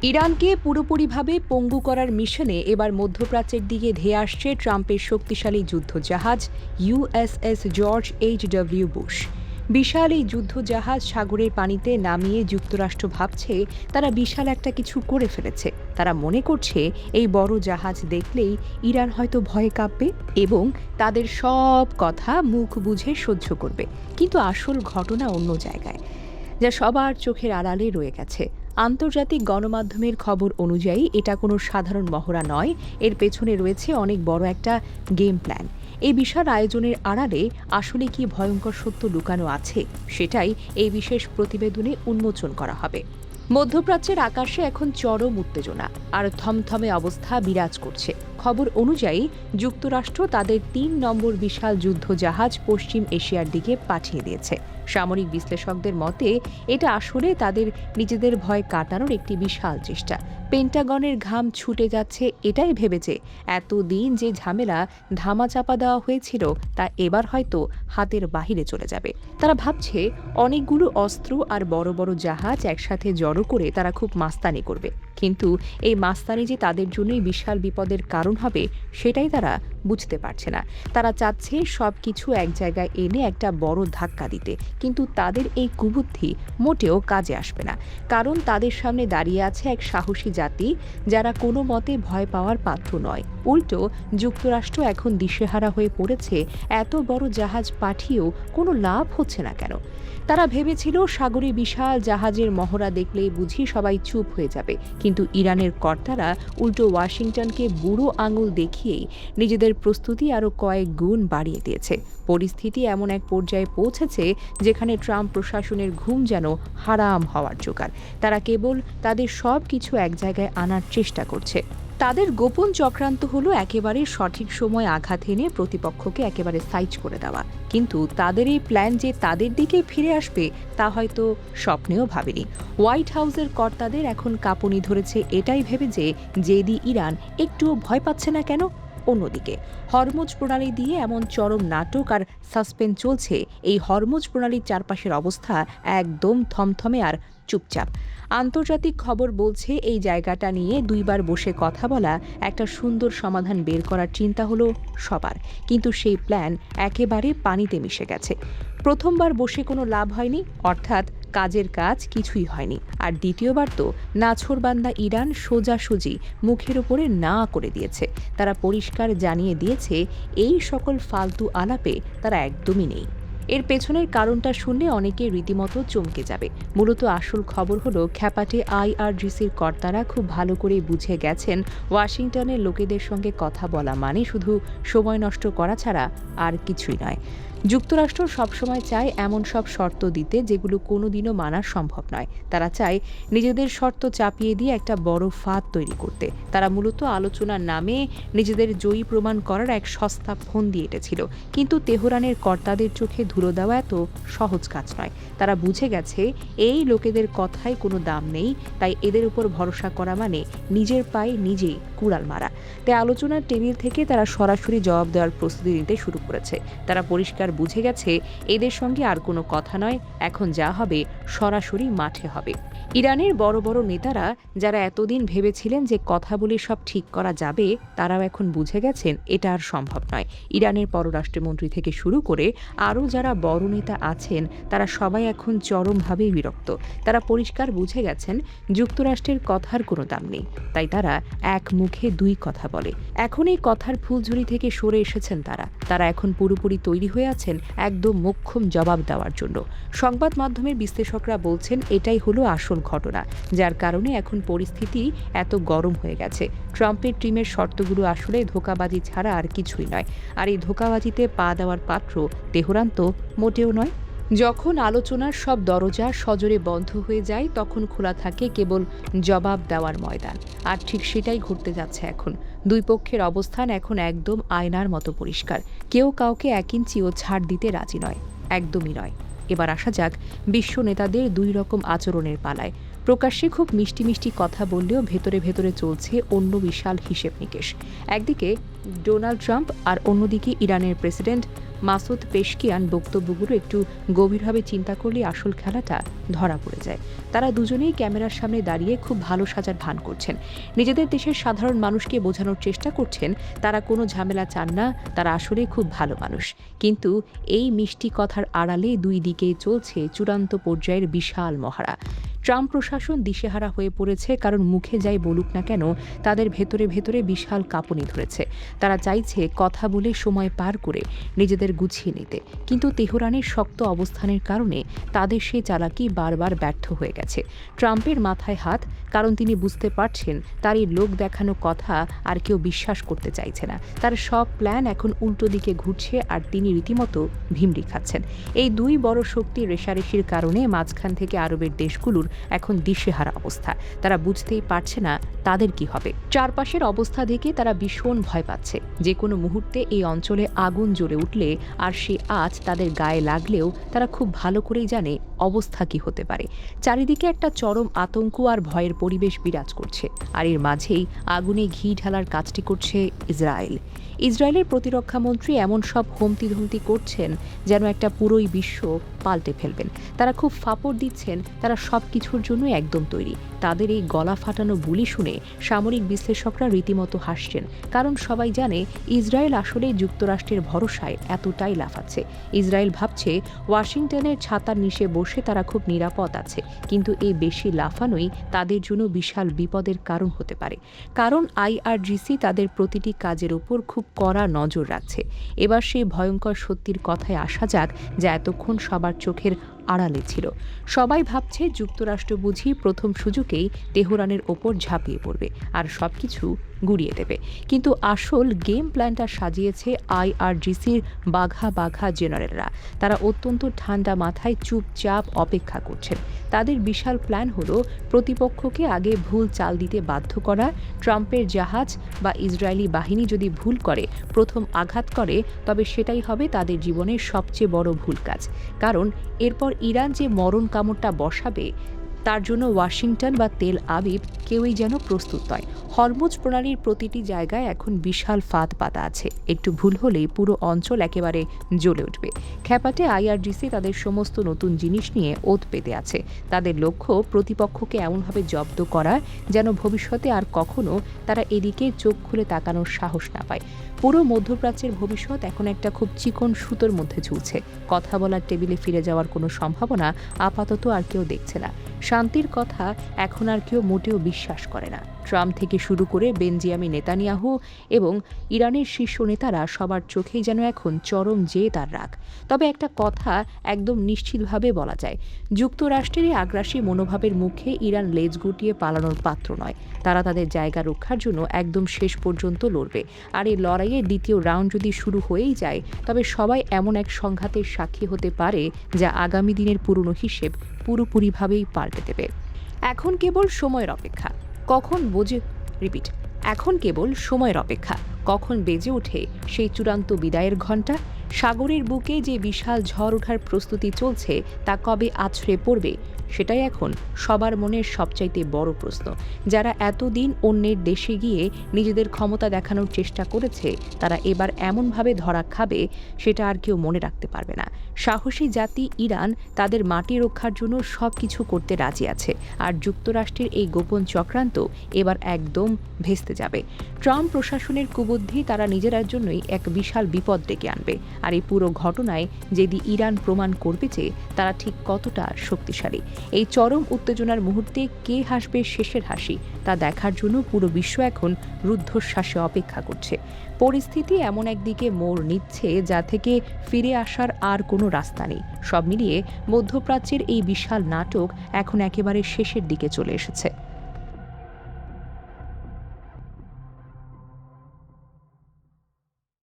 ইরানকে পুরোপুরিভাবে পঙ্গু করার মিশনে এবার মধ্যপ্রাচ্যের দিকে ধেয়ে আসছে ট্রাম্পের শক্তিশালী যুদ্ধজাহাজ ইউএসএস জর্জ এইচ.ডব্লিউ. বুশ। বিশাল এই যুদ্ধজাহাজ সাগরের পানিতে নামিয়ে যুক্তরাষ্ট্র ভাবছে তারা বিশাল একটা কিছু করে ফেলেছে। তারা মনে করছে এই বড় জাহাজ দেখলেই ইরান হয়তো ভয়ে কাঁপবে এবং তাদের সব কথা মুখ বুঝে সহ্য করবে। কিন্তু আসল ঘটনা অন্য জায়গায়, যা সবার চোখের আড়ালে রয়ে গেছে। আন্তর্জাতিক গণমাধ্যমের খবর অনুযায়ী এটা কোনো সাধারণ মহড়া নয়, এর পেছনে রয়েছে অনেক বড় একটা গেম প্ল্যান। এই বিশাল আয়োজনের আড়ালে আসলে কি ভয়ঙ্কর সত্য লুকানো আছে, সেটাই এই বিশেষ প্রতিবেদনে উন্মোচন করা হবে। মধ্যপ্রাচ্যের আকাশে এখন চরম উত্তেজনা আর থমথমে অবস্থা বিরাজ করছে। খবর অনুযায়ী যুক্তরাষ্ট্র তাদের ৩ নম্বর বিশাল যুদ্ধজাহাজ পশ্চিম এশিয়ার দিকে পাঠিয়ে দিয়েছে। সামরিক বিশ্লেষকদের মতে এটা আসলে তাদের নিজেদের ভয় কাটানোর একটি বিশাল চেষ্টা। পেন্টাগনের ঘাম ছুটে যাচ্ছে এটাই ভেবেছে এতদিন যে ঝামেলা ধামাচাপা দেওয়া হয়েছিল তা এবার হয়তো হাতের বাহিরে চলে যাবে। তারা ভাবছে অনেকগুলো অস্ত্র আর বড় বড় জাহাজ একসাথে জড়ো করে তারা খুব মাস্তানি করবে, কিন্তু এই মাস্তানি যে তাদের জন্যই বিশাল বিপদের কারণ হবে সেটাই তারা বুঝতে পারছে না। তারা চাচ্ছে সব কিছু এক জায়গায় এনে একটা বড় ধাক্কা দিতে, কিন্তু তাদের এই কুবুদ্ধি মোটেও কাজে আসবে না। কারণ তাদের সামনে দাঁড়িয়ে আছে এক সাহসী জাতি যারা কোনো মতে ভয় পাওয়ার পাত্র নয়। উল্টো যুক্তরাষ্ট্র এখন দিশেহারা হয়ে পড়েছে, এত বড় জাহাজ পাঠিয়েও কোনো লাভ হচ্ছে না কেন। তারা ভেবেছিল সাগরে বিশাল জাহাজের মহড়া দেখলেই বুঝি সবাই চুপ হয়ে যাবে, কিন্তু ইরানের কর্তারা উল্টো ওয়াশিংটনকে বুড়ো আঙুল দেখিয়েই নিজেদের প্রস্তুতি আরও কয়েক গুণ বাড়িয়ে দিয়েছে। পরিস্থিতি এমন এক পর্যায়ে পৌঁছেছে যেখানে ট্রাম্প প্রশাসনের ঘুম যেন হারাম হওয়ার জোগাড়। তারা কেবল তাদের সব কিছু এক জায়গায় আনার চেষ্টা করছে। তাদের গোপন চক্রান্ত হলো একেবারে সঠিক সময় আঘাত এনে প্রতিপক্ষকে একেবারে সাইজ করে দেওয়া। কিন্তু তাদের এই প্ল্যান যে তাদের দিকে ফিরে আসবে তা হয়তো স্বপ্নেও ভাবেনি। হোয়াইট হাউসের কর্তাদের এখন কাঁপুনি ধরেছে এটাই ভেবে যে যেদি ইরান একটুও ভয় পাচ্ছে না কেন। অন্যদিকে হরমুজ প্রণালী দিয়ে এমন চরম নাটক আর সাসপেন্স চলছে, এই হরমুজ প্রণালীর চারপাশের অবস্থা একদম থমথমে আর চুপচাপ। আন্তর্জাতিক খবর বলছে এই জায়গাটা নিয়ে দুইবার বসে কথা বলা, একটা সুন্দর সমাধান বের করার চিন্তা হলো সবার, কিন্তু সেই প্ল্যান একেবারে পানিতে মিশে গেছে। প্রথমবার বসে কোনো লাভ হয়নি, অর্থাৎ কাজের কাজ কিছুই হয়নি। আর দ্বিতীয়বার তো নাছোড়বান্দা ইরান সোজাসুজি মুখের উপরে না করে দিয়েছে। তারা পরিষ্কার জানিয়ে দিয়েছে এই সকল ফালতু আলাপে তারা একদমই নেই। এর পেছনের কারণটা শুনলে অনেকে রীতিমতো চমকে যাবে। মূলত আসল খবর হলো খ্যাপাটে আইআরজিসির কর্তারা খুব ভালো করে বুঝে গেছেন ওয়াশিংটনের লোকেদের সঙ্গে কথা বলা মানে শুধু সময় নষ্ট করা ছাড়া আর কিছুই নয়। যুক্তরাষ্ট্র সবসময় চায় এমন সব শর্ত দিতে যেগুলো কোনোদিনও মানা সম্ভব নয়। তারা চায় নিজেদের শর্ত চাপিয়ে দিয়ে একটা বড় ফাঁদ তৈরি করতে। তারা মূলত আলোচনার নামে নিজেদের জয়ী প্রমাণ করার এক সস্তা ফন্দি এঁটেছিল। কিন্তু তেহরানের কর্তাদের চোখে ধুলো দেওয়া এত সহজ কাজ নয়। তারা বুঝে গেছে এই লোকেদের কথায় কোনো দাম নেই, তাই এদের উপর ভরসা করা মানে নিজের পায়ে নিজেই কুড়াল মারা। তাই আলোচনার টেবিল থেকে তারা সরাসরি জবাব দেওয়ার প্রস্তুতি নিতে শুরু করেছে। তারা পরিষ্কার বুঝে গেছে এদের সঙ্গে আর কোনো কথা নয়, এখন যা হবে সরাসরি মাঠে হবে। ইরানের বড় বড় নেতারা যারা এতদিন ভেবেছিলেন যে কথা বলে সব ঠিক করা যাবে, তারাও এখন বুঝে গেছেন এটা আর সম্ভব নয়। ইরানের পররাষ্ট্রমন্ত্রী থেকে শুরু করে আরও যারা বড় নেতা আছেন তারা সবাই এখন চরমভাবে বিরক্ত। তারা পরিষ্কার বুঝে গেছেন যুক্তরাষ্ট্রের কথার কোনো দাম নেই, তাই তারা এক মুখে দুই কথা বলে। এখন এই কথার ফুলঝুরি থেকে সরে এসেছেন তারা এখন পুরোপুরি তৈরি হয়ে আছেন একদম মোক্ষম জবাব দেওয়ার জন্য। সংবাদ মাধ্যমের বিশ্লেষকরা বলছেন এটাই হলো আসল ঘটনা, যার কারণে এখন পরিস্থিতি এত গরম হয়ে গেছে। ট্রাম্পের টিমের শর্তগুলো আসলে ধোঁকাবাজি ছাড়া আর কিছুই নয়, আর এই ধোঁকাবাজিতে পা দেওয়ার পাত্র তেহরান তো মোটেও নয়। যখন আলোচনার সব দরজা সজোরে বন্ধ হয়ে যায় তখন খোলা থাকে কেবল জবাব দেওয়ার ময়দান। আর ঠিক সেটাই ঘটতে যাচ্ছে এখন। দুই পক্ষের অবস্থান এখন একদম আয়নার মতো পরিষ্কার। কেউ কাউকে 1 ইঞ্চিও ছাড় দিতে রাজি নয়, একদমই নয়। এবার আসা যাক বিশ্ব নেতাদের দুই রকম আচরণের পালায়। প্রকাশ্যে খুব মিষ্টি মিষ্টি কথা বললেও ভেতরে ভেতরে চলছে অন্য বিশাল হিসেব নিকেশ। একদিকে ডোনাল্ড ট্রাম্প আর অন্যদিকে ইরানের প্রেসিডেন্ট মাসুদ পেশকিয়ান বক্তব্যগুলো একটু গভীরভাবে চিন্তা করলে আসল খেলাটা ধরা পড়ে যায়। তারা দুজনেই ক্যামেরার সামনে দাঁড়িয়ে খুব ভালো সাজার ভান করছেন, নিজেদের দেশের সাধারণ মানুষকে বোঝানোর চেষ্টা করছেন তারা কোনো ঝামেলা চান না, তারা আসলে খুব ভালো মানুষ। কিন্তু এই মিষ্টি কথার আড়ালে দুই দিকেই চলছে চূড়ান্ত পর্যায়ের বিশাল মহড়া। ট্রাম্প প্রশাসন দিশেহারা হয়ে পড়েছে, কারণ মুখে যাই বলুক না কেন তাদের ভেতরে ভেতরে বিশাল কাঁপুনি ধরেছে। তারা চাইছে কথা বলে সময় পার করে নিজেদের গুছিয়ে নিতে, কিন্তু তেহরানের শক্ত অবস্থানের কারণে তাদের সে চালাকি বারবার ব্যর্থ হয়ে গেছে। ট্রাম্পের মাথায় হাত, কারণ তিনি বুঝতে পারছেন তার এই লোক দেখানো কথা আর কেউ বিশ্বাস করতে চাইছে না। তার সব প্ল্যান এখন উল্টো দিকে ঘুরছে আর তিনি রীতিমতো ভিমড়ি খাচ্ছেন। এই দুই বড় শক্তির রেষারেষির কারণে মাঝখান থেকে আরবের দেশগুলোর এখন দিশেহারা অবস্থা। তারা বুঝতেই পারছে না তাদের কি হবে। চারপাশের অবস্থা দেখে তারা ভীষণ ভয় পাচ্ছে। যে কোনো মুহূর্তে এই অঞ্চলে আগুন জ্বলে উঠলে আর সে আজ তাদের গায়ে লাগলেও তারা খুব ভালো করেই জানে অবস্থা কি হতে পারে। চারিদিকে একটা চরম আতঙ্ক আর ভয়ের পরিবেশ বিরাজ করছে, আর এর মাঝেই আগুনে ঘি ঢালার কাজটি করছে ইসরায়েল। ইসরায়েলের প্রতিরক্ষামন্ত্রী এমন সব হুমকি ধমকি করছেন যেন একটা পুরোই বিশ্ব পাল্টে ফেলবেন। তারা খুব ফাপড় দিচ্ছেন, তারা সব কিছুর জন্য একদম তৈরি। তাদের এই গলা ফাটানো বুলি শুনে সামরিক বিশ্লেষকরা রীতিমতো হাসছেন, কারণ সবাই জানে ইসরায়েল আসলে যুক্তরাষ্ট্রের ভরসায় এতটাই লাফাচ্ছে। ইসরায়েল ভাবছে ওয়াশিংটনের ছাতার নিচে বসে তারা খুব নিরাপদ আছে, কিন্তু এই বেশি লাফানোই তাদের জন্য বিশাল বিপদের কারণ হতে পারে। কারণ IRGC তাদের প্রতিটি কাজের উপর খুব কড়া নজর রাখছে। এবার সেই ভয়ঙ্কর সত্যির কথায় আসা যাক, যা এতক্ষণ সবার চোখের আড়ালে ছিল। সবাই ভাবছে যুক্তরাষ্ট্র বুঝি প্রথম সুযোগেই তেহরানের ওপর ঝাঁপিয়ে পড়বে আর সবকিছু গুড়িয়ে দেবে। কিন্তু আসল গেম প্ল্যানটা সাজিয়েছে IRGCর বাঘা বাঘা জেনারেলরা। তারা অত্যন্ত ঠান্ডা মাথায় চুপচাপ অপেক্ষা করছেন। তাদের বিশাল প্ল্যান হলো প্রতিপক্ষকে আগে ভুল চাল দিতে বাধ্য করা। ট্রাম্পের জাহাজ বা ইসরায়েলি বাহিনী যদি ভুল করে, প্রথম আঘাত করে, তবে সেটাই হবে তাদের জীবনের সবচেয়ে বড় ভুল কাজ। কারণ এরপর ইরান যে মরণ কামড়টা বসাবে তার জন্য ওয়াশিংটন বা তেল আবিব কেউই যেন প্রস্তুত নয়। হরমুজ প্রণালীর প্রতিটি জায়গায় এখন বিশাল ফাঁদ পাতা আছে। একটু ভুল হলেই পুরো অঞ্চল একেবারে জ্বলে উঠবে। খ্যাপাটে IRGC তাদের সমস্ত নতুন জিনিস নিয়ে ওত পেতে আছে। তাদের লক্ষ্য প্রতিপক্ষকে এমনভাবে জব্দ করা যেন ভবিষ্যতে আর কখনো তারা এদিকে চোখ খুলে তাকানোর সাহস না পায়। পুরো মধ্যপ্রাচ্যের ভবিষ্যৎ এখন একটা খুব চিকন সুতোর মধ্যে ঝুলছে। কথা বলার টেবিলে ফিরে যাওয়ার কোনো সম্ভাবনা আপাতত আর কেউ দেখছে না। শান্তির কথা এখন আর কেউ মোটেও বিশ্বাস করে না। ট্রাম্প থেকে শুরু করে বেনজিয়ামিন নেতানিয়াহু এবং ইরানের শীর্ষ নেতারা সবার চোখেই যেন এখন চরম জেদ আর রাগ। তবে একটা কথা একদম নিশ্চিতভাবে বলা যায়, যুক্তরাষ্ট্রের এই আগ্রাসী মনোভাবের মুখে ইরান লেজ গুটিয়ে পালানোর পাত্র নয়। তারা তাদের জায়গা রক্ষার জন্য একদম শেষ পর্যন্ত লড়বে। আর এই লড়াইয়ের দ্বিতীয় রাউন্ড যদি শুরু হয়েই যায়, তবে সবাই এমন এক সংঘাতের সাক্ষী হতে পারে যা আগামী দিনের পুরনো হিসেব পুরোপুরিভাবেই পাল্টে দেবে। এখন কেবল সময়ের অপেক্ষা, এখন কেবল সময়ের অপেক্ষা কখন বেজে ওঠে সেই চূড়ান্ত বিদায়ের ঘণ্টা। সাগরের বুকে যে বিশাল ঝড় ওঠার প্রস্তুতি চলছে তা কবে আছড়ে পড়বে, সেটাই এখন সবার মনের সবচাইতে বড় প্রশ্ন। যারা এতদিন অন্যের দেশে গিয়ে নিজেদের ক্ষমতা দেখানোর চেষ্টা করেছে, তারা এবার এমনভাবে ধরা খাবে সেটা আর কেউ মনে রাখতে পারবে না। সাহসী জাতি ইরান তাদের মাটি রক্ষার জন্য সব কিছু করতে রাজি আছে, আর যুক্তরাষ্ট্রের এই গোপন চক্রান্ত এবার একদম ভেস্তে যাবে। ট্রাম্প প্রশাসনের কুবুদ্ধি তারা নিজেরার জন্যই এক বিশাল বিপদ ডেকে আনবে। আর এই পুরো ঘটনায় যদি ইরান প্রমাণ করবে যে তারা ঠিক কতটা শক্তিশালী। এই চরম উত্তেজনার মুহূর্তে কে হাসবে শেষের হাসি, তা দেখার জন্য পুরো বিশ্ব এখন রুদ্ধশ্বাসে অপেক্ষা করছে। পরিস্থিতি এমন একদিকে মোড় নিচ্ছে যা থেকে ফিরে আসার আর কোনো রাস্তা নেই। সব মিলিয়ে মধ্যপ্রাচ্যের এই বিশাল নাটক এখন একেবারে শেষের দিকে চলে এসেছে।